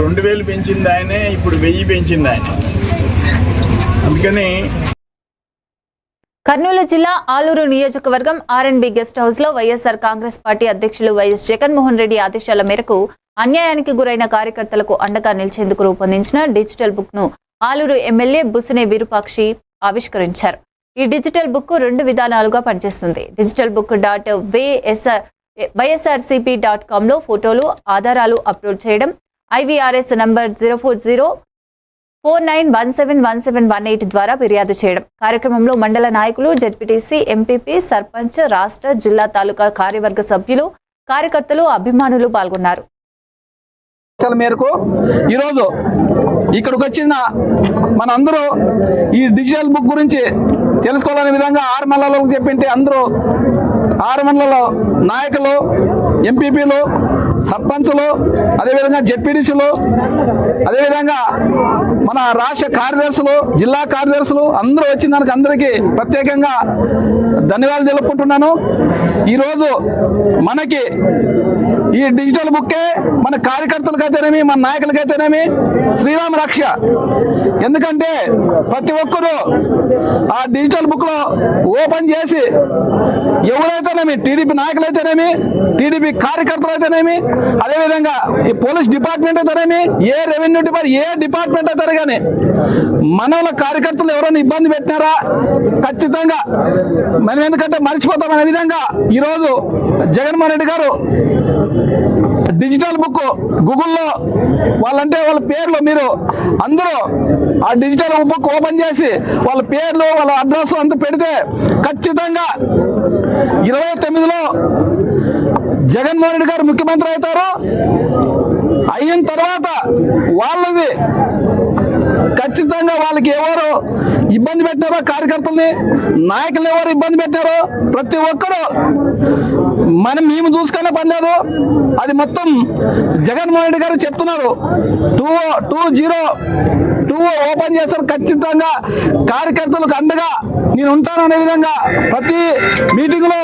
2000 పెంచింది ఆయనే, ఇప్పుడు 1000 పెంచింది ఆయన. అందుకని కర్నూలు జిల్లా ఆలూరు నియోజకవర్గం ఆర్ఎండ్బి గెస్ట్ హౌస్ లో వైఎస్ఆర్ కాంగ్రెస్ పార్టీ అధ్యక్షులు వైఎస్ జగన్మోహన్ రెడ్డి ఆదేశాల మేరకు అన్యాయానికి గురైన కార్యకర్తలకు అండగా నిలిచేందుకు రూపొందించిన డిజిటల్ బుక్ ను ఆలూరు ఎమ్మెల్యే బుసినే విరూపాక్షి ఆవిష్కరించారు. ఈ డిజిటల్ బుక్ 2 విధానాలుగా పనిచేస్తుంది. డిజిటల్ బుక్ .వైఎస్ఆర్సీపీ.com లో ఫోటోలు, ఆధారాలు అప్లోడ్ చేయడం, IVRS నంబర్ 04049171718 ద్వారా ఫిర్యాదు చేయడం. కార్యక్రమంలో మండల నాయకులు, జెడ్పీటీసీ, ఎంపీపీ, సర్పంచ్, రాష్ట్ర, జిల్లా, తాలూకా కార్యవర్గ సభ్యులు, కార్యకర్తలు, అభిమానులు పాల్గొన్నారు. మేరకు ఈరోజు ఇక్కడికి వచ్చిన మనందరూ ఈ డిజిటల్ బుక్ గురించి తెలుసుకోవాలనే విధంగా 6 మండలాలకు చెప్పింటే అందరూ 6 మండలాల నాయకులు, ఎంపీపీలు, సర్పంచులు, అదేవిధంగా జెడ్పీటీసీలు, అదేవిధంగా మన రాష్ట్ర కార్యదర్శులు, జిల్లా కార్యదర్శులు అందరూ వచ్చిన దానికి అందరికీ ప్రత్యేకంగా ధన్యవాదాలు తెలుపుకుంటున్నాను. ఈరోజు మనకి ఈ డిజిటల్ బుక్కే మన కార్యకర్తలకైతేనేమి, మన నాయకులకైతేనేమి శ్రీరామ రక్ష. ఎందుకంటే ప్రతి ఒక్కరూ ఆ డిజిటల్ బుక్ లో ఓపెన్ చేసి ఎవరైతేనేమి, టీడీపీ నాయకులైతేనేమి, టీడీపీ కార్యకర్తలు అయితేనేమి, అదేవిధంగా ఈ పోలీస్ డిపార్ట్మెంట్ అయితేనేమి, ఏ రెవెన్యూ డిపార్ట్మెంట్, ఏ డిపార్ట్మెంట్ అయితే కానీ మన కార్యకర్తలు ఎవరైనా ఇబ్బంది పెట్టినారా ఖచ్చితంగా మనం ఎందుకంటే మర్చిపోతామనే విధంగా ఈరోజు జగన్మోహన్ రెడ్డి గారు డిజిటల్ బుక్ గూగుల్లో వాళ్ళ పేర్లు మీరు అందరూ ఆ డిజిటల్ బుక్ ఓపెన్ చేసి వాళ్ళ పేర్లు, వాళ్ళ అడ్రస్ అంతా పెడితే ఖచ్చితంగా 29లో జగన్మోహన్ రెడ్డి గారు ముఖ్యమంత్రి అవుతారు. అయిన తర్వాత వాళ్ళది ఖచ్చితంగా వాళ్ళకి ఎవరు ఇబ్బంది పెట్టారో, కార్యకర్తల్ని, నాయకులు ఎవరు ఇబ్బంది పెట్టారో ప్రతి ఒక్కరు మేము చూసుకునే పని లేదు. అది మొత్తం జగన్మోహన్ రెడ్డి గారు చెప్తున్నారు. 2022 ఓపెన్ చేస్తారు. ఖచ్చితంగా కార్యకర్తలకు అండగా నేను ఉంటాను అనే విధంగా ప్రతి మీటింగ్ లో